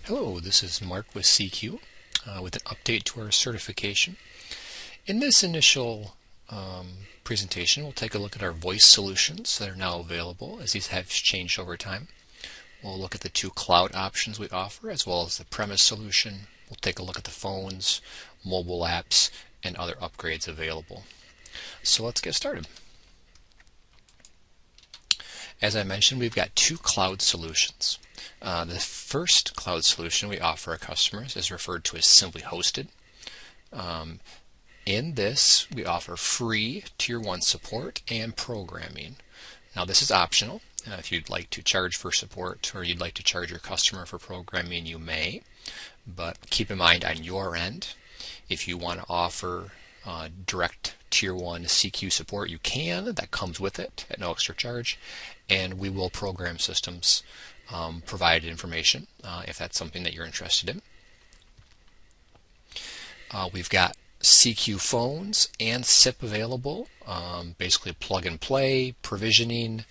Hello, this is Mark with CQ with an update to our certification. In this initial presentation, we'll take a look at our voice solutions that are now available as these have changed over time. We'll look at the two cloud options we offer as well as the premise solution. We'll take a look at the phones, mobile apps, and other upgrades available. So let's get started. As I mentioned, we've got two cloud solutions. The first cloud solution we offer our customers is referred to as Simply Hosted. In this, we offer free Tier 1 support and programming. Now this is optional. If you'd like to charge for support or you'd like to charge your customer for programming, you may. But keep in mind on your end, if you want to offer direct Tier 1 CQ support, you can. That comes with it at no extra charge. And we will program systems provided information if that's something that you're interested in. We've got CQ phones and SIP available, basically plug and play, provisioning,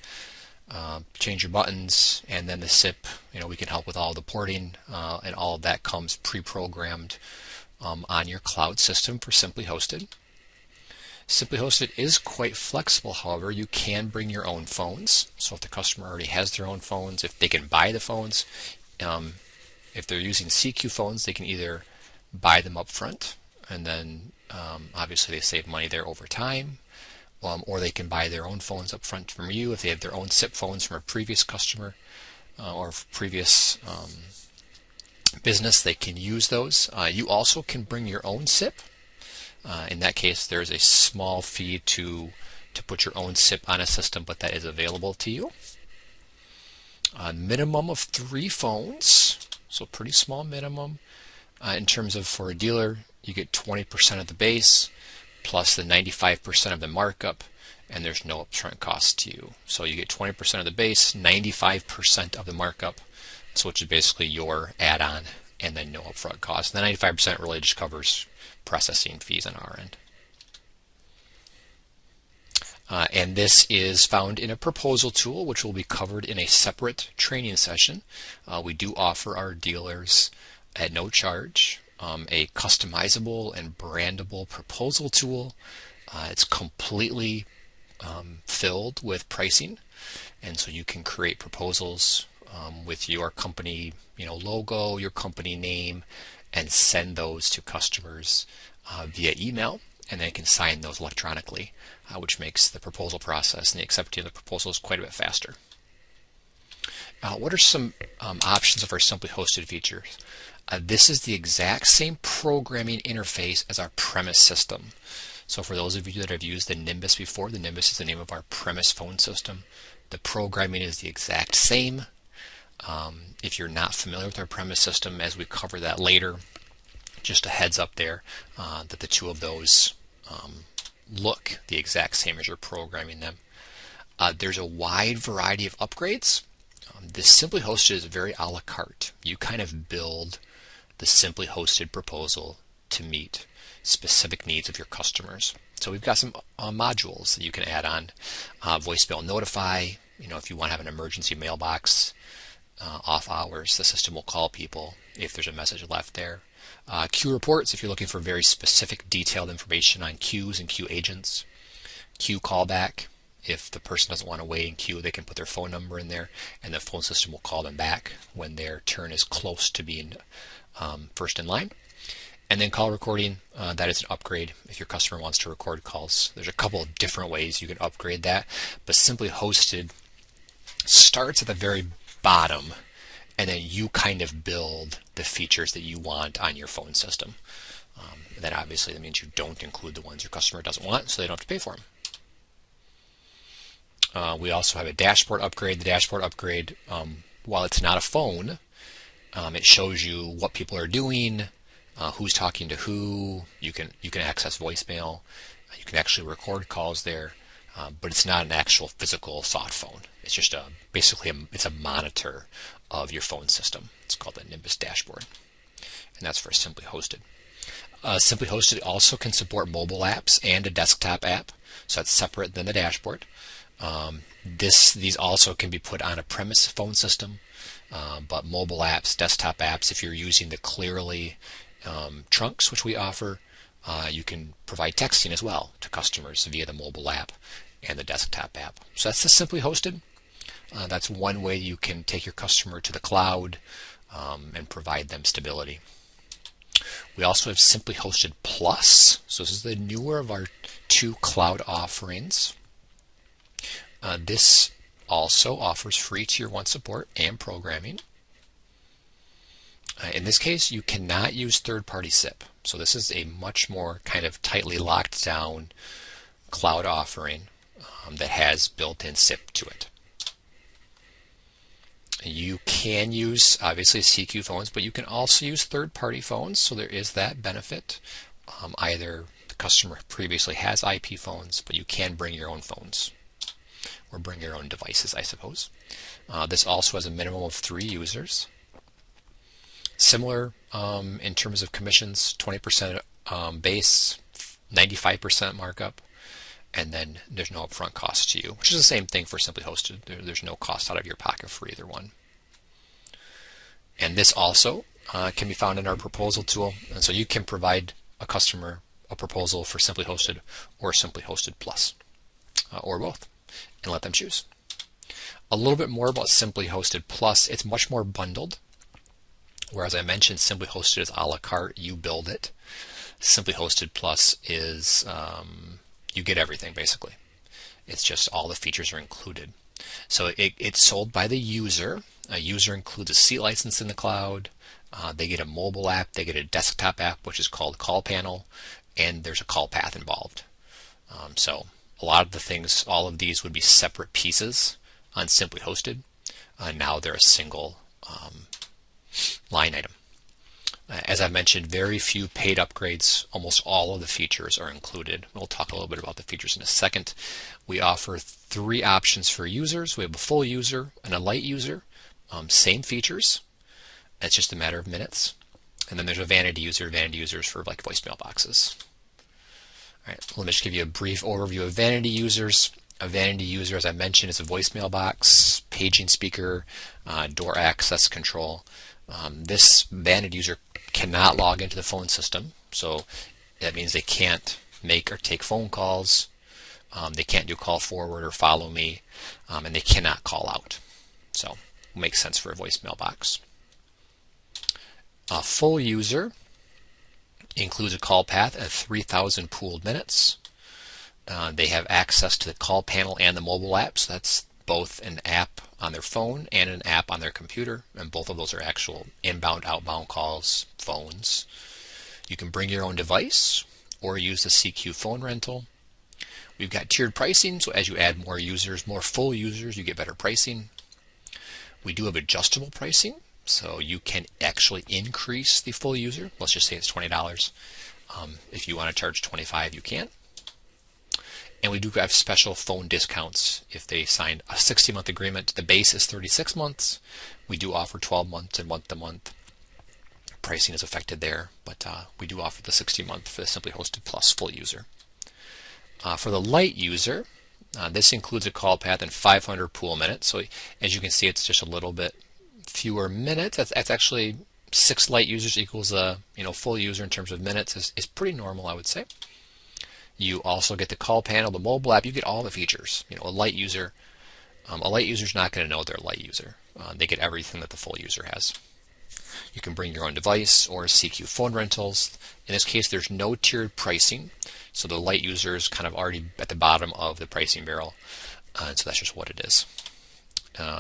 change your buttons, and then the SIP, we can help with all the porting, and all of that comes pre-programmed on your cloud system for Simply Hosted. Simply Hosted is quite flexible, however. You can bring your own phones. So if the customer already has their own phones, if they can buy the phones, if they're using CQ phones, they can either buy them up front, and then obviously they save money there over time, or they can buy their own phones up front from you. If they have their own SIP phones from a previous customer or previous business, they can use those. You also can bring your own SIP. In that case, there's a small fee to put your own SIP on a system, but that is available to you. A minimum of 3 phones, so pretty small minimum. In terms of for a dealer, you get 20% of the base plus the 95% of the markup, and there's no upfront cost to you. So you get 20% of the base, 95% of the markup, so which is basically your add-on, and then no upfront cost. And the 95% really just covers processing fees on our end. And this is found in a proposal tool, which will be covered in a separate training session. We do offer our dealers at no charge a customizable and brandable proposal tool. It's completely filled with pricing, and so you can create proposals with your company logo, your company name, and send those to customers via email, and they can sign those electronically, which makes the proposal process and the accepting of the proposals quite a bit faster. What are some options of our Simply Hosted features? This is the exact same programming interface as our premise system. So for those of you that have used the Nimbus before, the Nimbus is the name of our premise phone system. The programming is the exact same. If you're not familiar with our premise system, as we cover that later, just a heads up there that the two of those look the exact same as you're programming them. There's a wide variety of upgrades. This Simply Hosted is very a la carte. You kind of build the Simply Hosted proposal to meet specific needs of your customers. So we've got some modules that you can add on. Voicemail Notify, if you want to have an emergency mailbox off hours, the system will call people if there's a message left there. Queue reports, if you're looking for very specific detailed information on queues and queue agents. Queue callback, if the person doesn't want to wait in queue, they can put their phone number in there and the phone system will call them back when their turn is close to being first in line. And then call recording, that is an upgrade if your customer wants to record calls. There's a couple of different ways you can upgrade that, but Simply Hosted starts at the very bottom, and then you kind of build the features that you want on your phone system. Then obviously that means you don't include the ones your customer doesn't want, so they don't have to pay for them. We also have a dashboard upgrade. The dashboard upgrade, while it's not a phone, it shows you what people are doing, who's talking to who. You can access voicemail. You can actually record calls there, but it's not an actual physical thought phone. It's just basically it's a monitor of your phone system. It's called the Nimbus dashboard, and that's for Simply Hosted. Simply Hosted also can support mobile apps and a desktop app, so that's separate than the dashboard. These also can be put on a premise phone system. but mobile apps, desktop apps, if you're using the Clearly trunks, which we offer, you can provide texting as well to customers via the mobile app and the desktop app. So that's the Simply Hosted. That's one way you can take your customer to the cloud and provide them stability. We also have Simply Hosted Plus. So this is the newer of our two cloud offerings. This also offers free Tier 1 support and programming. In this case, you cannot use third-party SIP. So this is a much more kind of tightly locked down cloud offering that has built-in SIP to it. You can use, obviously, CQ phones, but you can also use third-party phones, so there is that benefit. Either the customer previously has IP phones, but you can bring your own phones, or bring your own devices, I suppose. This also has a minimum of 3 users. Similar in terms of commissions, 20% base, 95% markup, and then there's no upfront cost to you, which is the same thing for Simply Hosted. There's no cost out of your pocket for either one. And this also can be found in our proposal tool, and so you can provide a customer a proposal for Simply Hosted or Simply Hosted Plus, or both, and let them choose. A little bit more about Simply Hosted Plus. It's much more bundled. Whereas I mentioned Simply Hosted is a la carte, you build it. Simply Hosted Plus is you get everything basically. It's just all the features are included. So it's sold by the user. A user includes a seat license in the cloud. They get a mobile app. They get a desktop app, which is called Call Panel, and there's a call path involved. So a lot of the things, all of these would be separate pieces on Simply Hosted. Now they're a single line item. As I mentioned, very few paid upgrades. Almost all of the features are included. We'll talk a little bit about the features in a second. We offer 3 options for users. We have a full user and a light user. Same features. It's just a matter of minutes. And then there's a vanity user. Vanity users for like voicemail boxes. All right, let me just give you a brief overview of vanity users. A vanity user, as I mentioned, is a voicemail box, paging speaker, door access control. This vanity user cannot log into the phone system, so that means they can't make or take phone calls, they can't do call forward or follow me, and they cannot call out. So it makes sense for a voicemail box. A full user includes a call path at 3,000 pooled minutes. They have access to the call panel and the mobile app, so that's both an app on their phone and an app on their computer, and both of those are actual inbound, outbound calls, phones. You can bring your own device or use the CQ phone rental. We've got tiered pricing, so as you add more users, more full users, you get better pricing. We do have adjustable pricing, so you can actually increase the full user. Let's just say it's $20. If you want to charge $25, you can. And we do have special phone discounts if they sign a 60-month agreement. The base is 36 months. We do offer 12 months and month-to-month. Pricing is affected there, but we do offer the 60-month for the Simply Hosted Plus full user. For the light user, this includes a call path and 500 pool minutes. So as you can see, it's just a little bit fewer minutes. That's actually 6 light users equals a full user in terms of minutes is pretty normal, I would say. You also get the call panel, the mobile app. You get all the features. A light user is not going to know they're a light user. They get everything that the full user has. You can bring your own device or CQ phone rentals. In this case, there's no tiered pricing, so the light user is kind of already at the bottom of the pricing barrel, and so that's just what it is.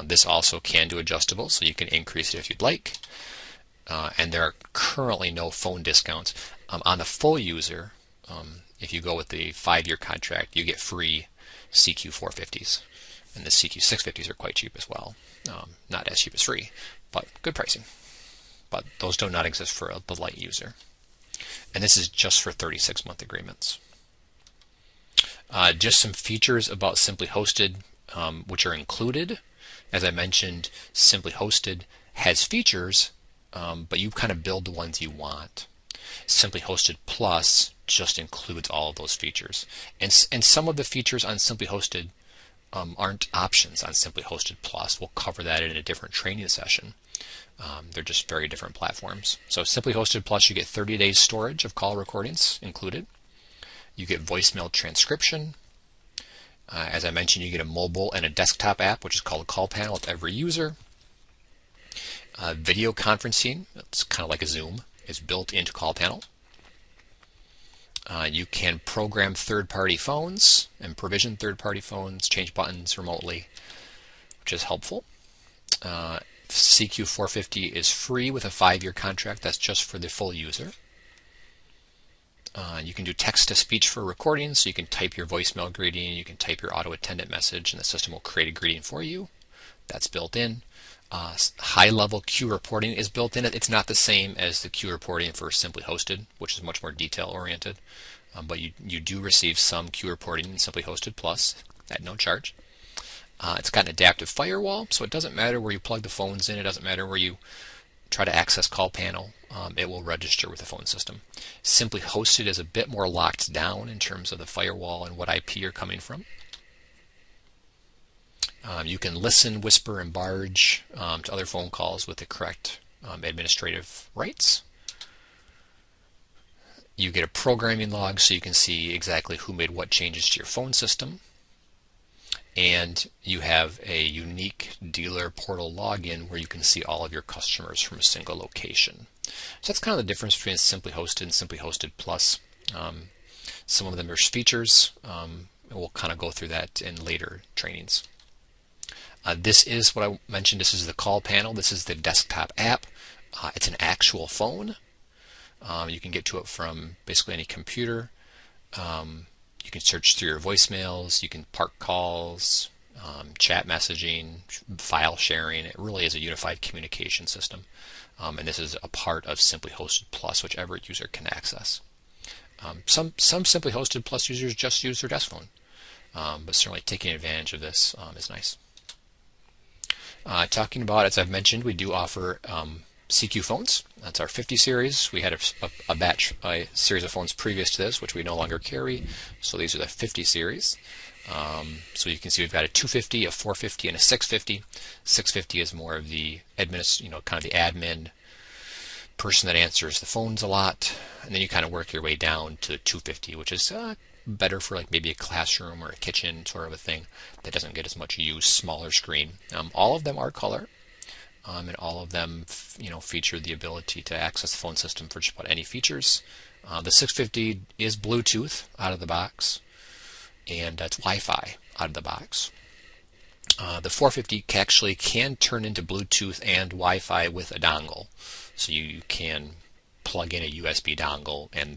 This also can do adjustable, so you can increase it if you'd like. And there are currently no phone discounts. On the full user, if you go with the 5-year contract, you get free CQ 450s. And the CQ 650s are quite cheap as well. Not as cheap as free, but good pricing. But those do not exist for the light user. And this is just for 36-month agreements. Just some features about Simply Hosted, which are included. As I mentioned, Simply Hosted has features, but you kind of build the ones you want. Simply Hosted Plus just includes all of those features. And some of the features on Simply Hosted aren't options on Simply Hosted Plus. We'll cover that in a different training session. They're just very different platforms. So Simply Hosted Plus, you get 30 days storage of call recordings included. You get voicemail transcription. As I mentioned, you get a mobile and a desktop app, which is called Call Panel with every user. Video conferencing, it's kind of like a Zoom, is built into Call Panel. You can program third-party phones and provision third-party phones, change buttons remotely, which is helpful. CQ450 is free with a 5-year contract. That's just for the full user. You can do text-to-speech for recordings, so you can type your voicemail greeting, you can type your auto-attendant message, and the system will create a greeting for you. That's built in. High-level queue reporting is built in. It's not the same as the queue reporting for Simply Hosted, which is much more detail-oriented, but you do receive some queue reporting in Simply Hosted Plus at no charge. It's got an adaptive firewall, so it doesn't matter where you plug the phones in. It doesn't matter where you try to access Call Panel. It will register with the phone system. Simply Hosted is a bit more locked down in terms of the firewall and what IP you're coming from. You can listen, whisper, and barge to other phone calls with the correct administrative rights. You get a programming log so you can see exactly who made what changes to your phone system. And you have a unique dealer portal login where you can see all of your customers from a single location. So that's kind of the difference between Simply Hosted and Simply Hosted Plus. Some of them are features. We'll kind of go through that in later trainings. This is what I mentioned. This is the Call Panel. This is the desktop app. It's an actual phone. You can get to it from basically any computer. You can search through your voicemails. You can park calls, chat messaging, file sharing. It really is a unified communication system. And this is a part of Simply Hosted Plus, which every user can access. Some Simply Hosted Plus users just use their desk phone, but certainly taking advantage of this is nice. Talking about, as I've mentioned, we do offer CQ phones. That's our 50 series. We had a series of phones previous to this, which we no longer carry. So these are the 50 series. So you can see we've got a 250, a 450, and a 650. 650 is more of the kind of the admin person that answers the phones a lot, and then you kind of work your way down to the 250, which is better for like maybe a classroom or a kitchen sort of a thing that doesn't get as much use, smaller screen. All of them are color. And all of them, feature the ability to access the phone system for just about any features. The 650 is Bluetooth out of the box, and it's Wi-Fi out of the box. The 450 actually can turn into Bluetooth and Wi-Fi with a dongle, so you can plug in a USB dongle and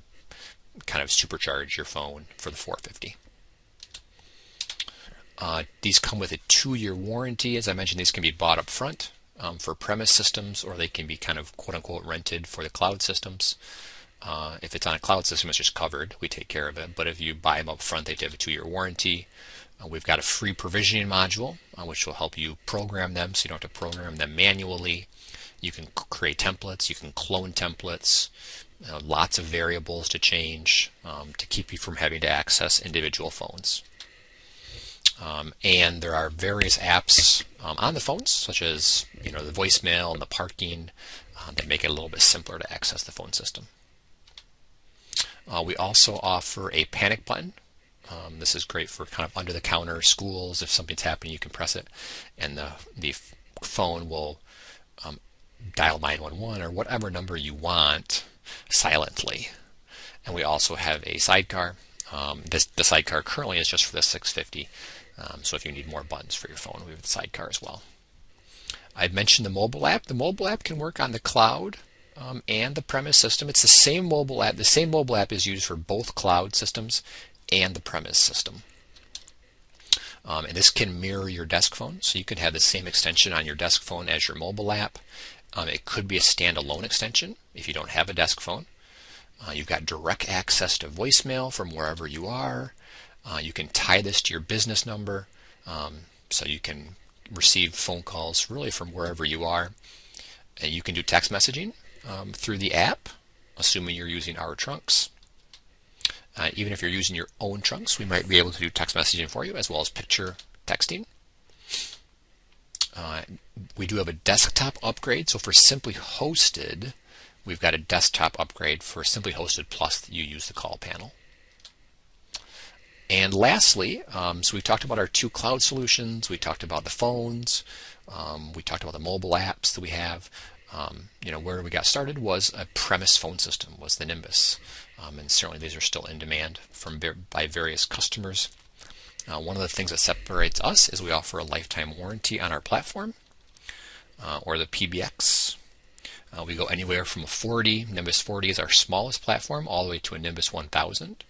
kind of supercharge your phone for the 450. These come with a 2-year warranty. As I mentioned, these can be bought up front for premise systems, or they can be kind of quote-unquote rented for the cloud systems. If it's on a cloud system, it's just covered. We take care of it. But if you buy them up front, they have a 2-year warranty. We've got a free provisioning module, which will help you program them so you don't have to program them manually. You can create templates. You can clone templates. Lots of variables to change to keep you from having to access individual phones. And there are various apps on the phones, such as the voicemail and the parking, that make it a little bit simpler to access the phone system. We also offer a panic button. This is great for kind of under-the-counter schools. If something's happening, you can press it, and the phone will dial 911 or whatever number you want silently. And we also have a sidecar. The sidecar currently is just for the 650. So if you need more buttons for your phone, we have the sidecar as well. I've mentioned the mobile app. The mobile app can work on the cloud and the premise system. It's the same mobile app. The same mobile app is used for both cloud systems and the premise system. And this can mirror your desk phone, so you could have the same extension on your desk phone as your mobile app. It could be a standalone extension if you don't have a desk phone. You've got direct access to voicemail from wherever you are. You can tie this to your business number, so you can receive phone calls really from wherever you are. And you can do text messaging through the app, assuming you're using our trunks. Even if you're using your own trunks, we might be able to do text messaging for you, as well as picture texting. We do have a desktop upgrade. So for Simply Hosted, we've got a desktop upgrade. For Simply Hosted Plus, you use the call panel. And lastly, so we talked about our 2 cloud solutions. We talked about the phones. We talked about the mobile apps that we have. Where we got started was a premise phone system, was the Nimbus. And certainly these are still in demand by various customers. One of the things that separates us is we offer a lifetime warranty on our platform, or the PBX. We go anywhere from a 40, Nimbus 40 is our smallest platform, all the way to a Nimbus 1000.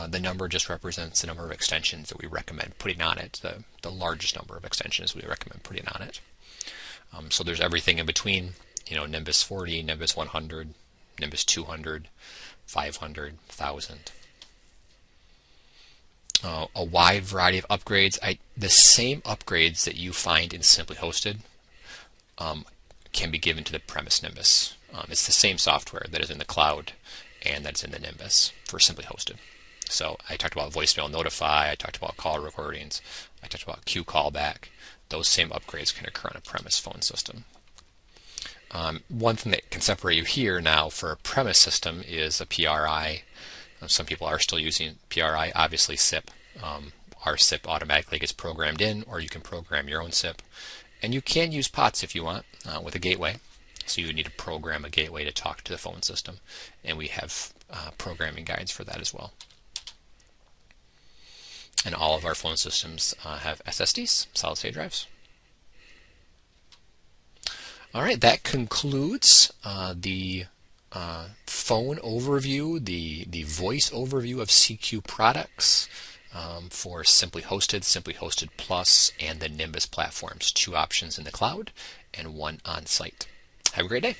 The number just represents the number of extensions that we recommend putting on it, the largest number of extensions we recommend putting on it. So there's everything in between, Nimbus 40, Nimbus 100, Nimbus 200, 500, 1000. A wide variety of upgrades. The same upgrades that you find in Simply Hosted can be given to the premise Nimbus. It's the same software that is in the cloud and that's in the Nimbus for Simply Hosted. So I talked about voicemail notify, I talked about call recordings, I talked about queue callback. Those same upgrades can occur on a premise phone system. One thing that can separate you here now for a premise system is a PRI. Some people are still using PRI, obviously SIP. Our SIP automatically gets programmed in, or you can program your own SIP. And you can use POTS if you want with a gateway. So you would need to program a gateway to talk to the phone system. And we have programming guides for that as well. And all of our phone systems have SSDs, solid state drives. All right, that concludes the phone overview, the voice overview of CQ products for Simply Hosted Plus, and the Nimbus platforms. 2 options in the cloud and 1 on site. Have a great day.